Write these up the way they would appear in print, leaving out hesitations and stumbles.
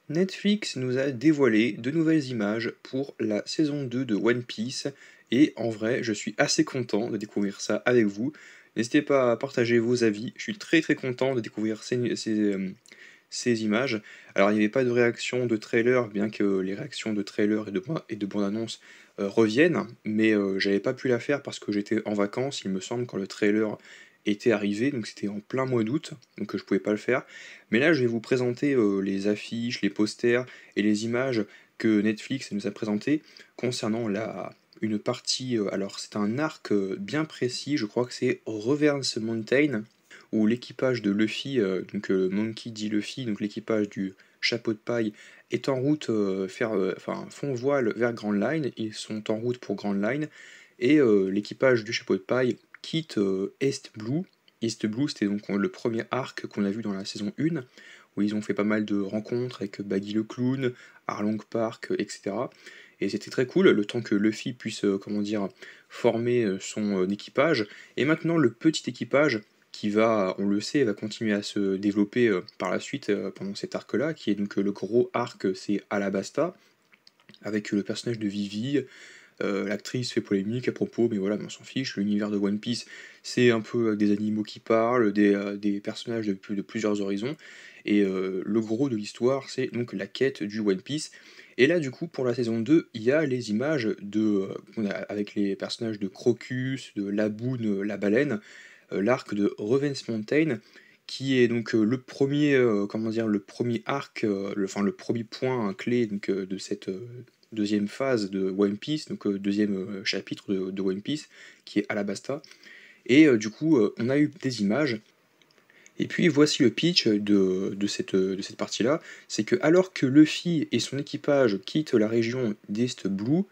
Netflix nous a dévoilé de nouvelles images pour la saison 2 de One Piece et en vrai, je suis assez content de découvrir ça avec vous. N'hésitez pas à partager vos avis, je suis très content de découvrir ces images. Alors il n'y avait pas de réaction de trailer, bien que les réactions de trailer et de bande-annonce reviennent, mais j'avais pas pu la faire parce que j'étais en vacances, il me semble, quand le trailer était arrivé, donc c'était en plein mois d'août, donc je pouvais pas le faire. Mais là, je vais vous présenter les affiches, les posters et les images que Netflix nous a présentées concernant une partie. Alors, c'est un arc bien précis, je crois que c'est Reverse Mountain, où l'équipage de Luffy, Monkey D. Luffy, donc l'équipage du chapeau de paille, est en route, font voile vers Grand Line, ils sont en route pour Grand Line, et l'équipage du chapeau de paille quitte East Blue. East Blue, c'était donc le premier arc qu'on a vu dans la saison 1, où ils ont fait pas mal de rencontres avec Baggy le Clown, Arlong Park, etc. Et c'était très cool, le temps que Luffy puisse, former son équipage. Et maintenant, le petit équipage qui va, on le sait, va continuer à se développer par la suite pendant cet arc-là, qui est donc le gros arc, c'est Alabasta, avec le personnage de Vivi. L'actrice fait polémique à propos, mais voilà, on s'en fiche. L'univers de One Piece, c'est un peu des animaux qui parlent, des personnages de plusieurs horizons. Et le gros de l'histoire, c'est donc la quête du One Piece. Et là, du coup, pour la saison 2, il y a les images avec les personnages de Crocus, de Laboon, la baleine, l'arc de Revenge Mountain, qui est donc le premier, le premier arc, le premier point clé donc, de cette deuxième phase de One Piece, donc deuxième chapitre de One Piece, qui est Alabasta. Et du coup, on a eu des images. Et puis voici le pitch de cette partie-là. C'est que alors que Luffy et son équipage quittent la région d'East Blue,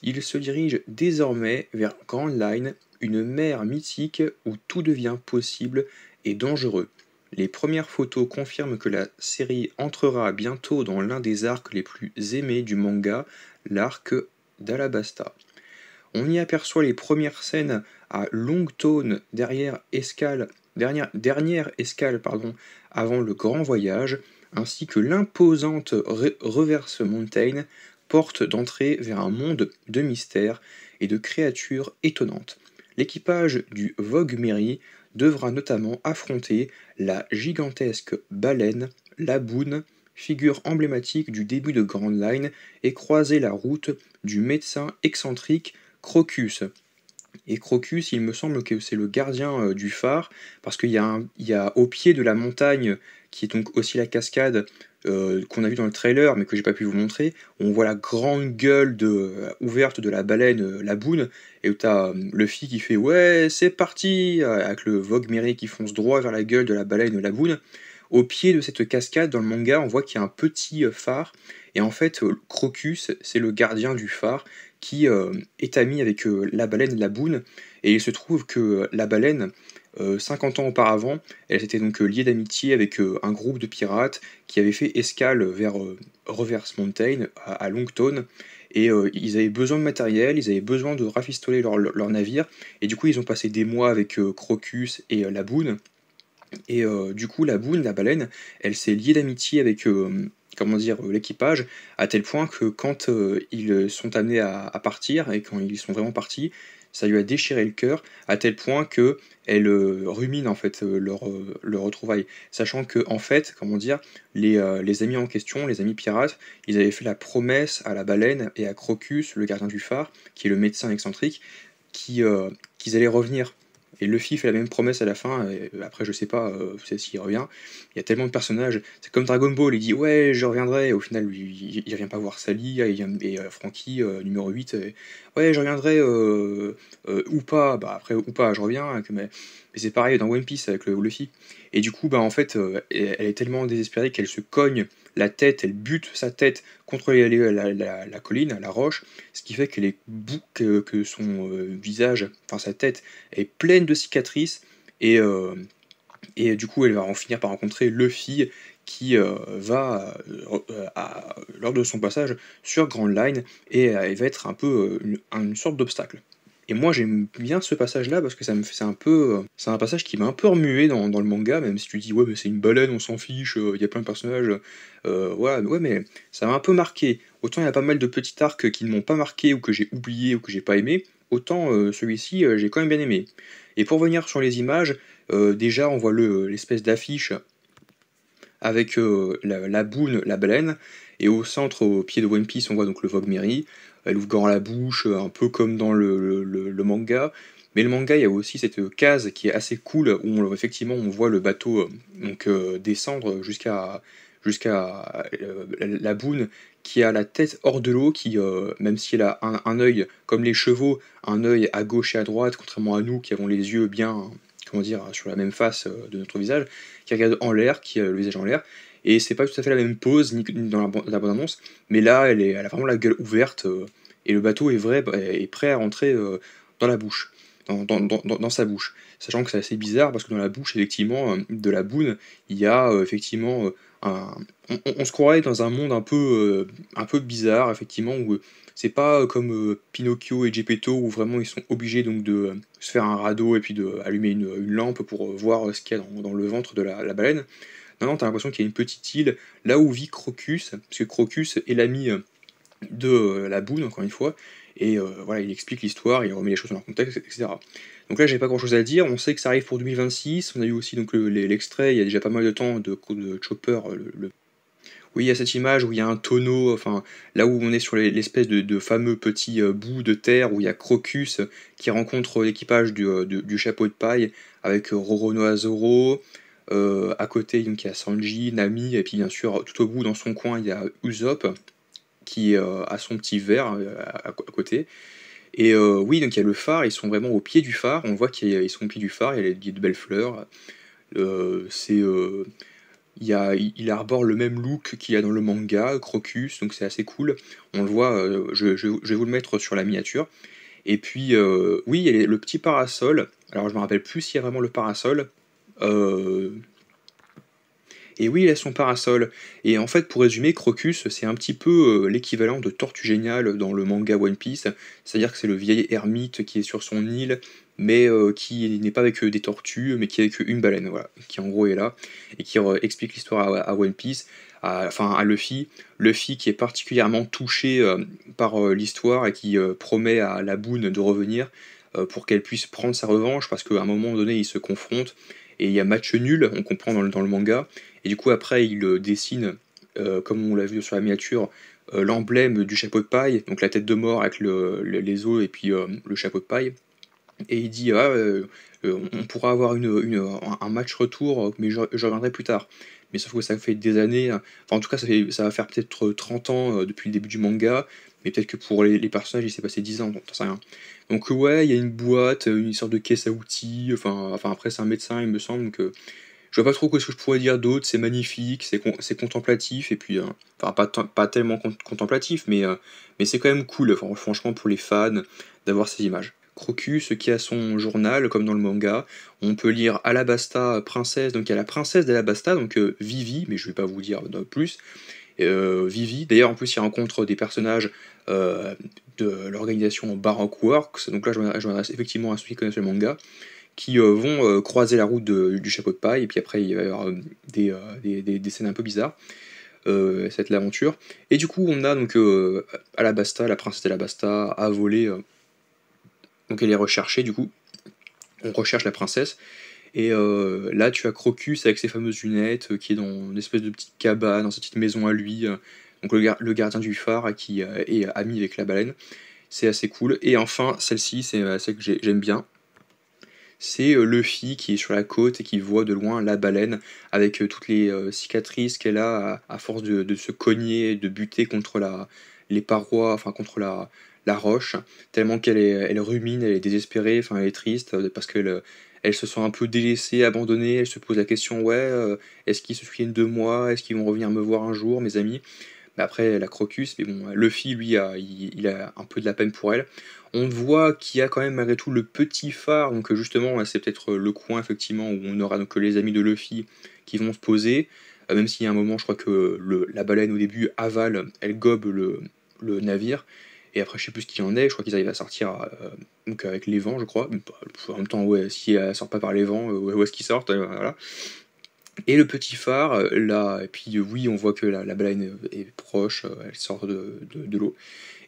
ils se dirigent désormais vers Grand Line, une mer mythique où tout devient possible et dangereux. Les premières photos confirment que la série entrera bientôt dans l'un des arcs les plus aimés du manga, l'arc d'Alabasta. On y aperçoit les premières scènes à Longtone, dernière escale avant le grand voyage, ainsi que l'imposante Reverse Mountain, porte d'entrée vers un monde de mystères et de créatures étonnantes. L'équipage du Vogue Mary devra notamment affronter la gigantesque baleine, Laboon, figure emblématique du début de Grand Line, et croiser la route du médecin excentrique Crocus. Et Crocus, il me semble que c'est le gardien du phare, parce il y a au pied de la montagne, qui est donc aussi la cascade qu'on a vu dans le trailer, mais que j'ai pas pu vous montrer, on voit la grande gueule ouverte de la baleine Laboon, et où t'as Luffy qui fait «Ouais, c'est parti!» avec le Vogue Mary qui fonce droit vers la gueule de la baleine Laboon. Au pied de cette cascade, dans le manga, on voit qu'il y a un petit phare, et en fait, Crocus, c'est le gardien du phare, qui est ami avec la baleine Laboon, et il se trouve que la baleine, 50 ans auparavant, elle s'était donc liée d'amitié avec un groupe de pirates qui avait fait escale vers Reverse Mountain, à Longtone, et ils avaient besoin de matériel, ils avaient besoin de rafistoler leur navire, et du coup ils ont passé des mois avec Crocus et Laboon, et du coup, la boune, la baleine, elle s'est liée d'amitié avec l'équipage, à tel point que quand ils sont amenés à partir, et quand ils sont vraiment partis, ça lui a déchiré le cœur, à tel point que elle rumine en fait leur retrouvaille. Sachant que, en fait, les amis en question, les amis pirates, ils avaient fait la promesse à la baleine et à Crocus, le gardien du phare, qui est le médecin excentrique, qu'ils allaient revenir. Et Luffy fait la même promesse à la fin, et après je sais pas s'il revient. Il y a tellement de personnages, c'est comme Dragon Ball, il dit ouais je reviendrai, et au final il revient pas voir Sally, et Franky numéro 8, ouais je reviendrai ou pas, bah après ou pas je reviens, mais c'est pareil dans One Piece avec le Luffy. Et du coup bah en fait elle est tellement désespérée qu'elle se cogne la tête, elle bute sa tête contre la colline, la roche, ce qui fait que son visage, enfin sa tête, est pleine de cicatrices, et, euh, et du coup elle va en finir par rencontrer Luffy qui va, lors de son passage sur Grand Line, et elle va être un peu une sorte d'obstacle. Et moi j'aime bien ce passage-là parce que ça me fait c'est un peu, c'est un passage qui m'a un peu remué dans le manga, même si tu dis: «Ouais, mais c'est une baleine, on s'en fiche, il y a plein de personnages», voilà, ouais, mais ça m'a un peu marqué. Autant il y a pas mal de petits arcs qui ne m'ont pas marqué ou que j'ai oublié ou que j'ai pas aimé, autant, celui-ci, j'ai quand même bien aimé. Et pour revenir sur les images, déjà on voit l'espèce d'affiche avec la boune, la baleine, et au centre, au pied de One Piece, on voit donc le Vogue Mary. Elle ouvre grand la bouche, un peu comme dans le manga. Mais le manga, il y a aussi cette case qui est assez cool, où effectivement on voit le bateau donc, descendre jusqu'à la boune, qui a la tête hors de l'eau, qui, même si elle a un œil comme les chevaux, un œil à gauche et à droite, contrairement à nous qui avons les yeux bien, comment dire, sur la même face de notre visage, qui regarde en l'air, qui a le visage en l'air, et c'est pas tout à fait la même pose ni dans la bande-annonce, mais là elle a vraiment la gueule ouverte, et le bateau est prêt à rentrer dans la bouche, dans sa bouche. Sachant que c'est assez bizarre parce que dans la bouche, effectivement, de la boune, il y a effectivement on se croirait dans un monde un peu bizarre, effectivement, où c'est pas comme Pinocchio et Geppetto où vraiment ils sont obligés donc de se faire un radeau et puis de allumer une lampe pour voir ce qu'il y a dans le ventre de la baleine. Non, non, t'as l'impression qu'il y a une petite île là où vit Crocus, parce que Crocus est l'ami de la boune, encore une fois, et voilà, il explique l'histoire, il remet les choses dans leur contexte, etc. Donc là, j'ai pas grand chose à dire, on sait que ça arrive pour 2026, on a eu aussi donc l'extrait, il y a déjà pas mal de temps de Chopper, oui, il y a cette image où il y a un tonneau, enfin, là où on est sur l'espèce de fameux petit bout de terre où il y a Crocus qui rencontre l'équipage du chapeau de paille avec Roronoa Zoro. À côté, donc, il y a Sanji, Nami, et puis bien sûr, tout au bout, dans son coin, il y a Usopp qui a son petit verre à côté. Et oui, donc il y a le phare, ils sont vraiment au pied du phare, on voit qu'ils sont au pied du phare, il y a de belles fleurs. C'est il arbore le même look qu'il y a dans le manga, Crocus, donc c'est assez cool. On le voit, je vais vous le mettre sur la miniature. Et puis, oui, il y a le petit parasol. Alors, je me rappelle plus s'il y a vraiment le parasol. Euh, et oui, il a son parasol. Et en fait, pour résumer, Crocus, c'est un petit peu l'équivalent de Tortue Géniale dans le manga One Piece. C'est-à-dire que c'est le vieil ermite qui est sur son île, mais qui n'est pas avec des tortues, mais qui est avec une baleine, voilà, qui en gros est là, et qui explique l'histoire à One Piece, enfin à Luffy. Luffy qui est particulièrement touché par l'histoire et qui promet à la Boune de revenir pour qu'elle puisse prendre sa revanche, parce qu'à un moment donné, ils se confrontent, et il y a match nul, on comprend dans le manga, et du coup, après, il dessine, comme on l'a vu sur la miniature, l'emblème du chapeau de paille, donc la tête de mort avec les os et puis le chapeau de paille. Et il dit: «Ah, on pourra avoir un match retour, mais je reviendrai plus tard». Mais sauf que ça fait des années, enfin en tout cas ça va faire peut-être 30 ans depuis le début du manga, mais peut-être que pour les personnages il s'est passé 10 ans, donc t'en sais rien. Donc ouais, il y a une boîte, une sorte de caisse à outils, enfin après c'est un médecin il me semble, donc je vois pas trop ce que je pourrais dire d'autre, c'est magnifique, c'est contemplatif, et puis, enfin pas tellement contemplatif, mais c'est quand même cool, franchement pour les fans, d'avoir ces images. Crocus qui a son journal, comme dans le manga, on peut lire Alabasta princesse, donc il y a la princesse d'Alabasta, donc Vivi, mais je vais pas vous dire plus, Vivi, d'ailleurs en plus il rencontre des personnages euh, de l'organisation Baroque Works, donc là je m'adresse effectivement à ceux qui connaissent le manga, qui vont croiser la route du chapeau de paille, et puis après il va y avoir des scènes un peu bizarres, ça va être l'aventure. Et du coup on a donc Alabasta, la princesse d'Alabasta a volé, donc elle est recherchée du coup, on recherche la princesse, et là tu as Crocus avec ses fameuses lunettes, qui est dans une espèce de petite cabane, dans sa petite maison à lui, donc le gardien du phare qui est ami avec la baleine, c'est assez cool. Et enfin celle-ci, c'est celle que j'aime bien, c'est Luffy qui est sur la côte et qui voit de loin la baleine avec toutes les cicatrices qu'elle a à force de se cogner, de buter contre les parois, enfin contre la roche, tellement elle rumine, elle est désespérée, enfin elle est triste parce elle se sent un peu délaissée, abandonnée, elle se pose la question, ouais, est-ce qu'ils se souviennent de moi, est-ce qu'ils vont revenir me voir un jour, mes amis? Mais après, la Crocus, mais bon, Luffy, lui, il a un peu de la peine pour elle. On voit qu'il y a quand même malgré tout le petit phare, donc justement, là, c'est peut-être le coin, effectivement, où on aura donc les amis de Luffy qui vont se poser. Même s'il y a un moment, je crois que la baleine, au début, avale, elle gobe le navire. et après je sais plus ce qu'il en est, je crois qu'ils arrivent à sortir donc avec les vents je crois, mais en même temps ouais, si elle sort pas par les vents, où est-ce qu'ils sortent, voilà. Et le petit phare, là, et puis oui on voit que la baleine est proche, elle sort de l'eau.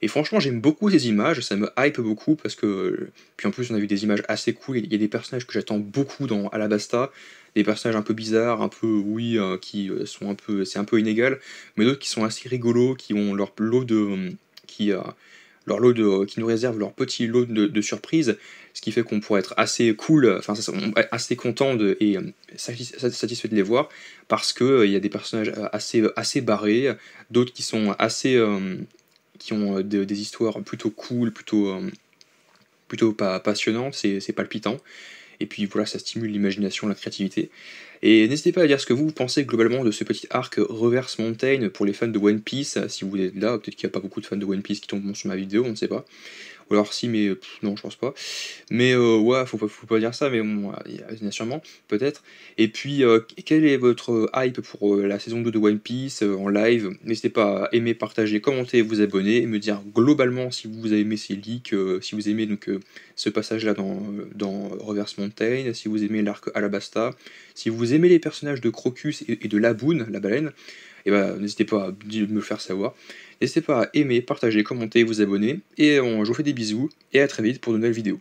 Et franchement j'aime beaucoup ces images, ça me hype beaucoup parce que, puis en plus on a vu des images assez cool, il y a des personnages que j'attends beaucoup dans Alabasta, des personnages un peu bizarres, un peu oui, qui sont un peu, c'est un peu inégal, mais d'autres qui sont assez rigolos, qui ont leur lot de, qui, qui nous réservent leur petit lot de surprises, ce qui fait qu'on pourrait être assez cool, enfin on est assez content et satisfait de les voir, parce que il y a des personnages assez barrés, d'autres qui sont assez, qui ont des histoires plutôt cool, plutôt pas passionnantes, c'est palpitant. Et puis voilà, ça stimule l'imagination, la créativité. Et n'hésitez pas à dire ce que vous pensez globalement de ce petit arc Reverse Mountain pour les fans de One Piece, si vous êtes là, peut-être qu'il n'y a pas beaucoup de fans de One Piece qui tombent sur ma vidéo, on ne sait pas. Ou alors si, mais non, je pense pas. Mais ouais, faut pas dire ça, mais bon, il y en a sûrement, peut-être. Et puis, quel est votre hype pour la saison 2 de One Piece en live? N'hésitez pas à aimer, partager, commenter, vous abonner, et me dire globalement si vous avez aimé ces leaks, si vous aimez donc ce passage-là dans Reverse Mountain, si vous aimez l'arc Alabasta, si vous aimez les personnages de Crocus et de Laboon, la baleine, et ben n'hésitez pas à me le faire savoir. N'hésitez pas à aimer, partager, commenter, vous abonner, et je vous fais des bisous, et à très vite pour de nouvelles vidéos.